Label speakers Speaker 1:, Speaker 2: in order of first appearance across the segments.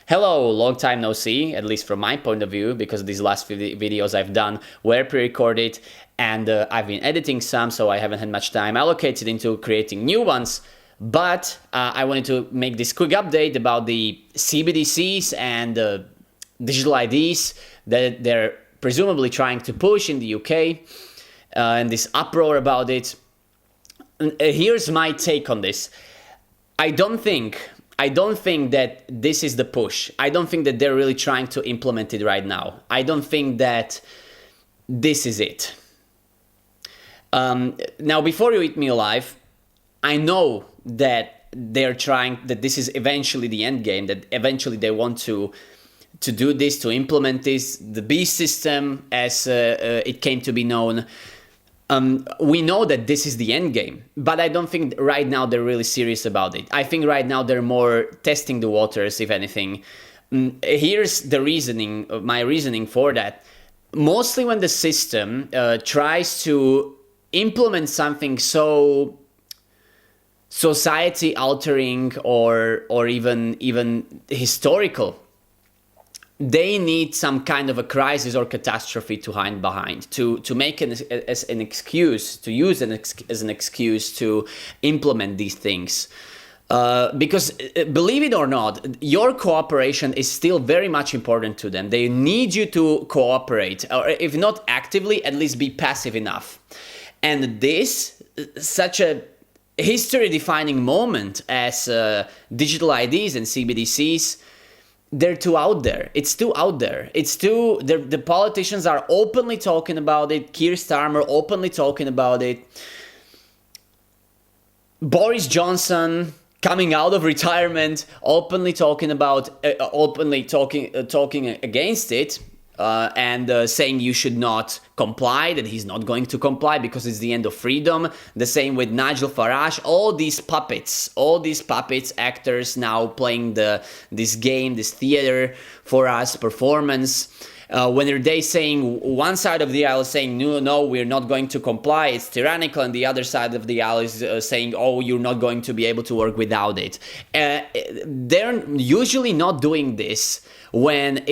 Speaker 1: Hello, long time no see, at least from my point of view, because these last videos I've done were pre-recorded and I've been editing some, so I haven't had much time allocated into creating new ones. But I wanted to make this quick update about the CBDCs and digital IDs that they're presumably trying to push in the UK and this uproar about it. Here's my take on this. I don't think that this is the push. I don't think that they're really trying to implement it right now. I don't think that this is it. Now, before you eat me alive, I know that that this is eventually the end game, that eventually they want to do this, to implement this, the beast system as it came to be known. We know that this is the end game, but I don't think right now they're really serious about it. I think right now they're more testing the waters, if anything. Here's the reasoning, my reasoning for that. Mostly when the system tries to implement something so society-altering or even historical, they need some kind of a crisis or catastrophe to hide behind, to make as an excuse, to use as an excuse to implement these things. Because believe it or not, your cooperation is still very much important to them. They need you to cooperate, or if not actively, at least be passive enough. And this, such a history-defining moment as digital IDs and CBDCs, they're too out there. It's too out there. The politicians are openly talking about it. Keir Starmer openly talking about it. Boris Johnson coming out of retirement, openly talking against it. And saying you should not comply, that he's not going to comply because it's the end of freedom. The same with Nigel Farage. All these puppets, actors now playing this game, this theater for us, performance. When they saying, one side of the aisle is saying, no, we're not going to comply, it's tyrannical, and the other side of the aisle is saying, oh, you're not going to be able to work without it. They're usually not doing this when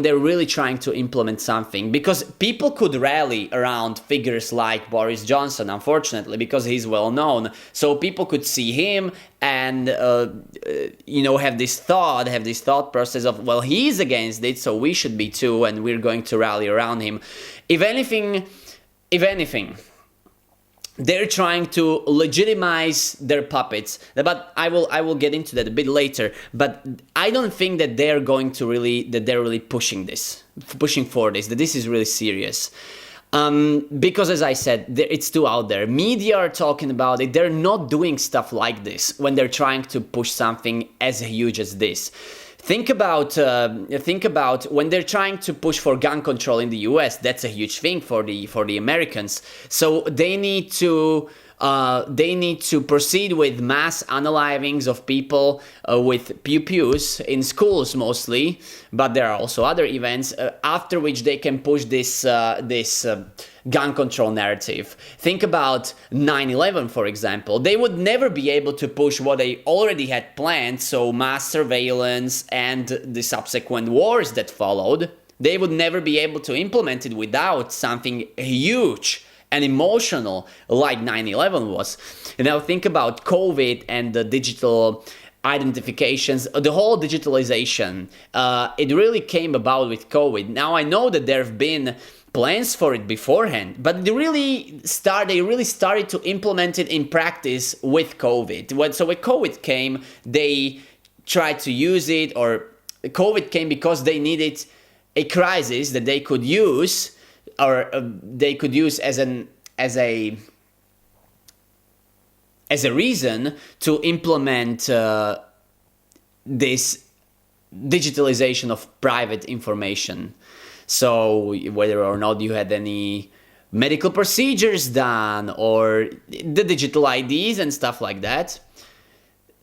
Speaker 1: they're really trying to implement something, because people could rally around figures like Boris Johnson, unfortunately, because he's well known. So people could see him and have this thought process of, well, he's against it, so we should be too, and we're going to rally around him. If anything, they're trying to legitimize their puppets, but I will get into that a bit later. But I don't think that they're really pushing for this, that this is really serious. Because as I said, it's too out there. Media are talking about it. They're not doing stuff like this when they're trying to push something as huge as this. Think about when they're trying to push for gun control in the US. That's a huge thing for the Americans. So they need to proceed with mass unalivings of people with pew-pews in schools mostly, but there are also other events after which they can push this gun control narrative. Think about 9/11, for example. They would never be able to push what they already had planned, so mass surveillance and the subsequent wars that followed. They would never be able to implement it without something huge and emotional like 9/11 was. And now think about COVID and the digital identifications, the whole digitalization. It really came about with COVID. Now I know that there have been plans for it beforehand, but they really started to implement it in practice with COVID. So when COVID came, they tried to use it, or COVID came because they needed a crisis that they could use, or they could use as a reason to implement this digitalization of private information. So whether or not you had any medical procedures done, or the digital IDs and stuff like that.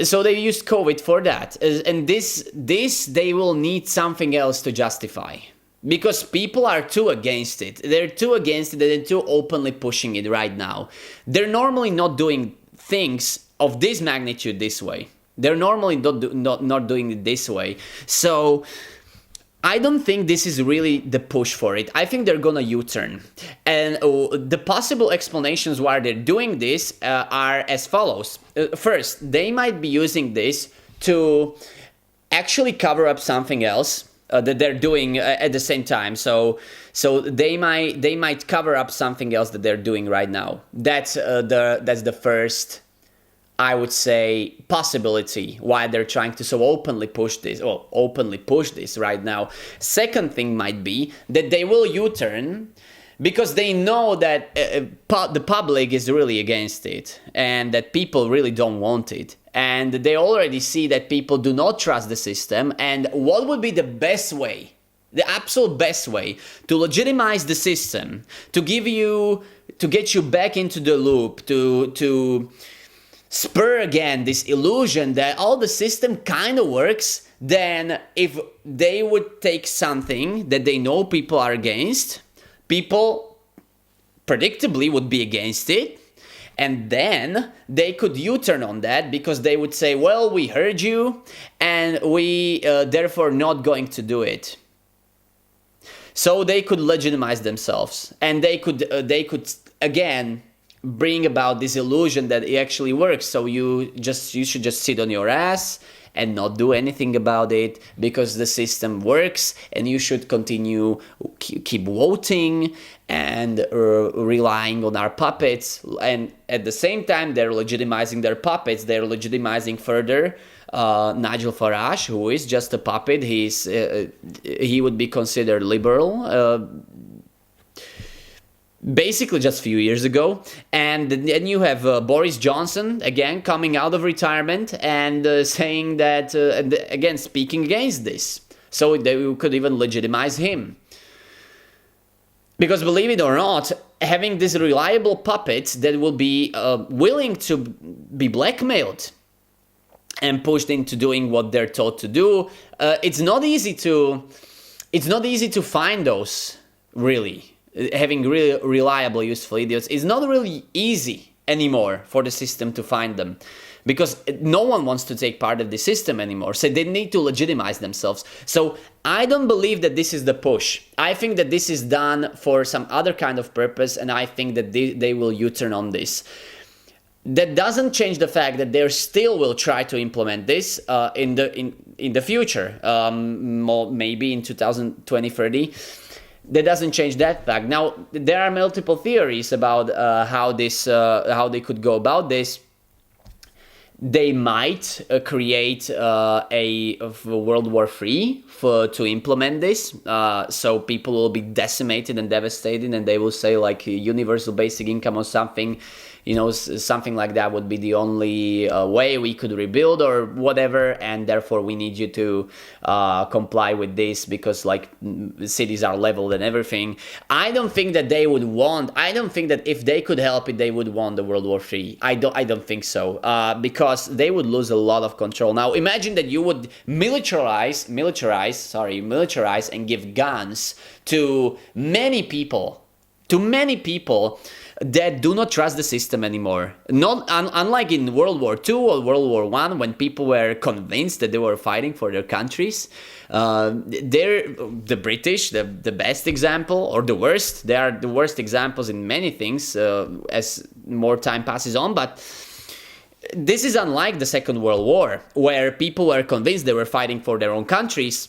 Speaker 1: So they used COVID for that. And this they will need something else to justify. Because people are too against it. They're too against it, they're too openly pushing it right now. They're normally not doing things of this magnitude this way. They're normally not doing it this way. So I don't think this is really the push for it. I think they're gonna U-turn. And the possible explanations why they're doing this are as follows. First, they might be using this to actually cover up something else that they're doing at the same time. So they might cover up something else that they're doing right now. That's the first, I would say, possibility why they're trying to so openly push this right now. Second thing might be that they will U-turn because they know that the public is really against it and that people really don't want it. And they already see that people do not trust the system. And what would be the best way, the absolute best way to legitimize the system, to get you back into the loop, to spur again this illusion that all the system kind of works, then if they would take something that they know people are against, people predictably would be against it, and then they could U-turn on that because they would say, well, we heard you and we therefore not going to do it. So they could legitimize themselves, and they could again bring about this illusion that it actually works. So you should just sit on your ass and not do anything about it because the system works, and you should continue keep voting and relying on our puppets. And at the same time they're legitimizing their puppets, they're legitimizing further Nigel Farage, who is just a puppet. He would be considered liberal basically just a few years ago. And then you have Boris Johnson again coming out of retirement and saying that, and again speaking against this. So they could even legitimize him. Because believe it or not, having these reliable puppets that will be willing to be blackmailed and pushed into doing what they're taught to do, it's not easy to find those, really. Having really reliable, useful idiots is not really easy anymore for the system to find them, because no one wants to take part of the system anymore. So they need to legitimize themselves. So I don't believe that this is the push. I think that this is done for some other kind of purpose, and I think that they will U-turn on this. That doesn't change the fact that they still will try to implement this in the future, maybe in 2020-30. That doesn't change that fact. Now, there are multiple theories about how they could go about this. They might create a World War III to implement this. So people will be decimated and devastated, and they will say like universal basic income or something. Something like that would be the only way we could rebuild or whatever, and therefore we need you to comply with this because like cities are leveled and everything. I don't think that if they could help it, they would want the World War III. I don't think so, because they would lose a lot of control. Now imagine that you would militarize and give guns to many people that do not trust the system anymore. Not unlike in World War II or World War I, when people were convinced that they were fighting for their countries. They're the British, the best example, or the worst. They are the worst examples in many things as more time passes on. But this is unlike the Second World War, where people were convinced they were fighting for their own countries.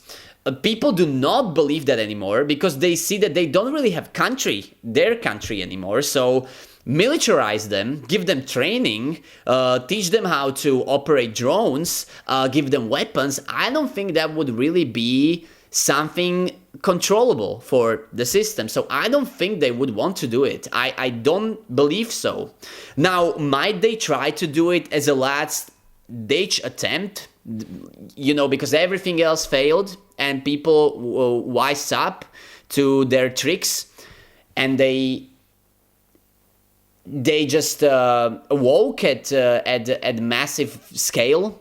Speaker 1: People do not believe that anymore because they see that they don't really have their country anymore. So militarize them, give them training, teach them how to operate drones, give them weapons. I don't think that would really be something controllable for the system. So I don't think they would want to do it. I don't believe so. Now, might they try to do it as a last ditch attempt? Because everything else failed and people wise up to their tricks, and they just awoke at massive scale.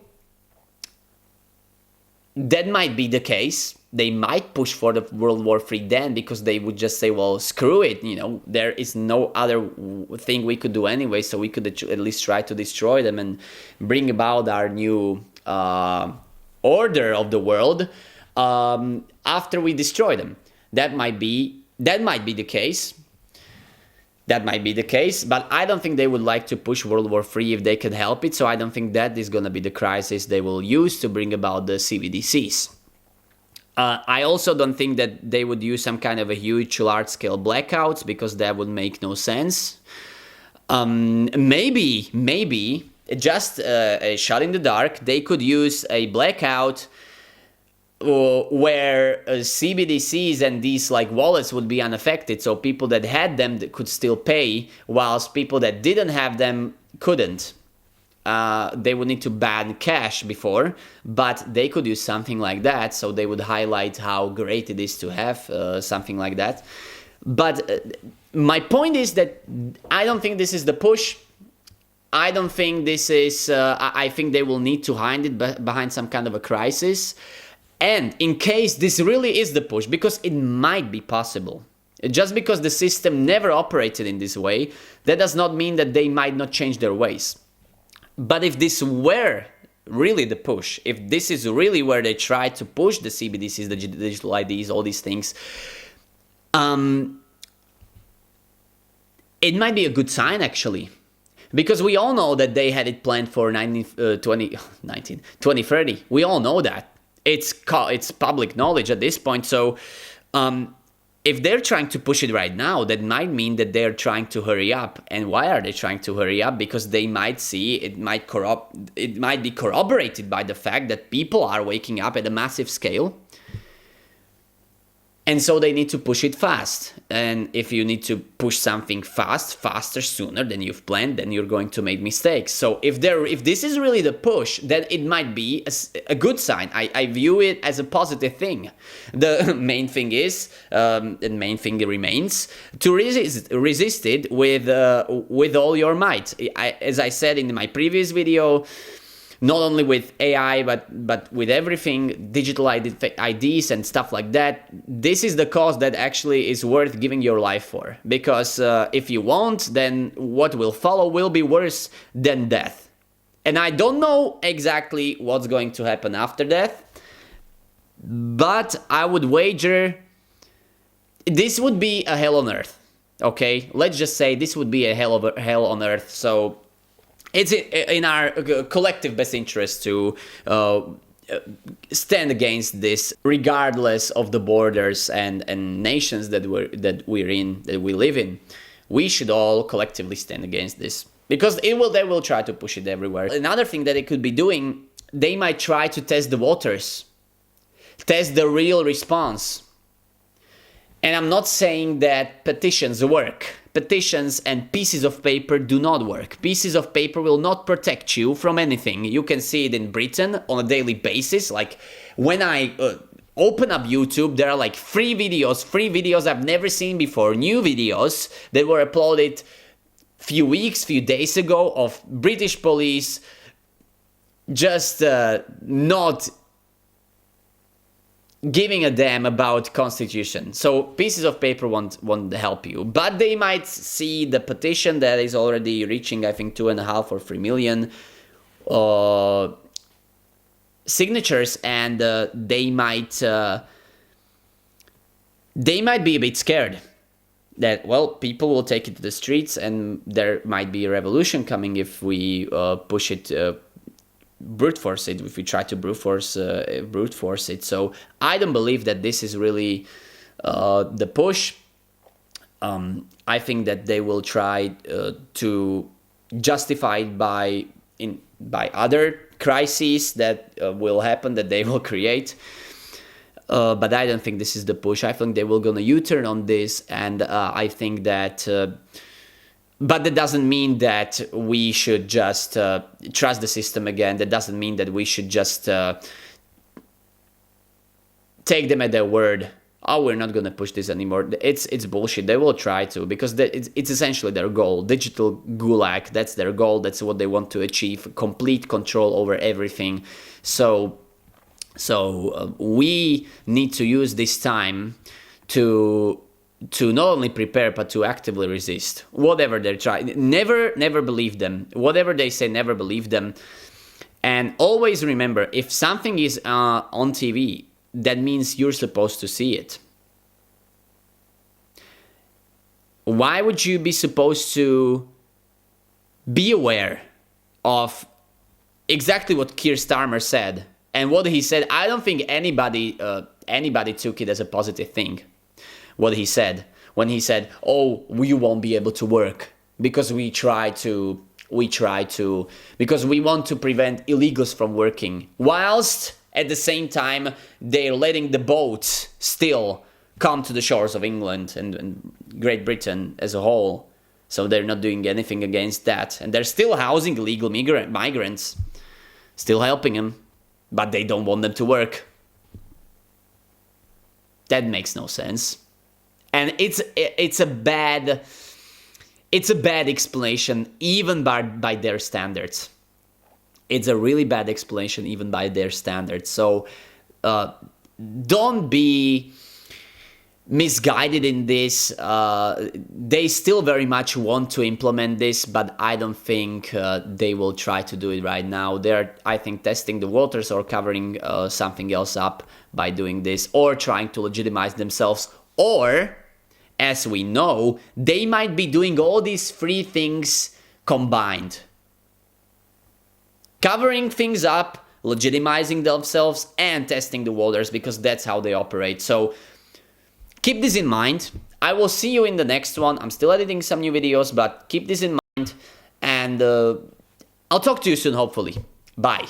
Speaker 1: That might be the case. They might push for the World War III then, because they would just say, well, screw it, there is no other thing we could do anyway, so we could at least try to destroy them and bring about our new order of the world after we destroy them. That might be the case. That might be the case, but I don't think they would like to push World War III if they can help it, so I don't think that is going to be the crisis they will use to bring about the CBDCs. I also don't think that they would use some kind of a huge large-scale blackouts, because that would make no sense. Maybe, just a shot in the dark, they could use a blackout where CBDCs and these like wallets would be unaffected, so people that had them could still pay, whilst people that didn't have them couldn't. They would need to ban cash before, but they could use something like that, so they would highlight how great it is to have something like that. But my point is that I don't think this is the push. I don't think this is... I think they will need to hide it behind some kind of a crisis. And in case this really is the push, because it might be possible, just because the system never operated in this way, that does not mean that they might not change their ways. But if this were really the push, if this is really where they try to push the CBDCs, the digital IDs, all these things, it might be a good sign, actually. Because we all know that they had it planned for 2030. We all know that. It's public knowledge at this point. So if they're trying to push it right now, that might mean that they're trying to hurry up. And why are they trying to hurry up? Because they might see it might be corroborated by the fact that people are waking up at a massive scale. And so they need to push it fast. And if you need to push something faster, sooner than you've planned, then you're going to make mistakes. So if this is really the push, then it might be a good sign. I view it as a positive thing. The main thing is, remains, to resist it with all your might. As I said in my previous video, not only with AI, but with everything, digital IDs and stuff like that, this is the cause that actually is worth giving your life for. Because if you won't, then what will follow will be worse than death. And I don't know exactly what's going to happen after death, but I would wager this would be a hell on earth. Okay, let's just say this would be a hell on earth. So it's in our collective best interest to stand against this, regardless of the borders and nations that we live in. We should all collectively stand against this, because they will try to push it everywhere. Another thing that they could be doing, they might try to test the waters, test the real response. And I'm not saying that petitions work. Petitions and pieces of paper do not work. Pieces of paper will not protect you from anything. You can see it in Britain on a daily basis. Like when I open up YouTube, there are like free videos I've never seen before, new videos that were uploaded few days ago of British police just not giving a damn about constitution. So pieces of paper won't help you, but they might see the petition that is already reaching, I think, 2.5 or 3 million signatures, and they might be a bit scared that, well, people will take it to the streets and there might be a revolution coming if we push it, brute force it, if we try to brute force it. So I don't believe that this is really the push. I think that they will try to justify it by other crises that will happen, that they will create. But I don't think this is the push. I think they will gonna U-turn on this, and I think that. But that doesn't mean that we should just trust the system again. That doesn't mean that we should just take them at their word. Oh, we're not going to push this anymore. It's bullshit. They will try to, because it's essentially their goal. Digital gulag, that's their goal. That's what they want to achieve. Complete control over everything. So we need to use this time to not only prepare, but to actively resist whatever they're trying. Never believe them. Whatever they say, never believe them. And always remember, if something is on TV, that means you're supposed to see it. Why would you be supposed to be aware of exactly what Keir Starmer said? And what he said, I don't think anybody took it as a positive thing. What he said, when he said, "Oh, you won't be able to work because because we want to prevent illegals from working," whilst at the same time they're letting the boats still come to the shores of England and Great Britain as a whole. So they're not doing anything against that, and they're still housing illegal migrants, still helping them, but they don't want them to work. That makes no sense, and it's a bad explanation even by their standards. It's a really bad explanation even by their standards. So don't be misguided in this. They still very much want to implement this, but I don't think they will try to do it right now. They're, I think, testing the waters or covering something else up by doing this, or trying to legitimize themselves, or, as we know, they might be doing all these three things combined. Covering things up, legitimizing themselves, and testing the waters, because that's how they operate. So keep this in mind. I will see you in the next one. I'm still editing some new videos, but keep this in mind, and I'll talk to you soon, hopefully. Bye.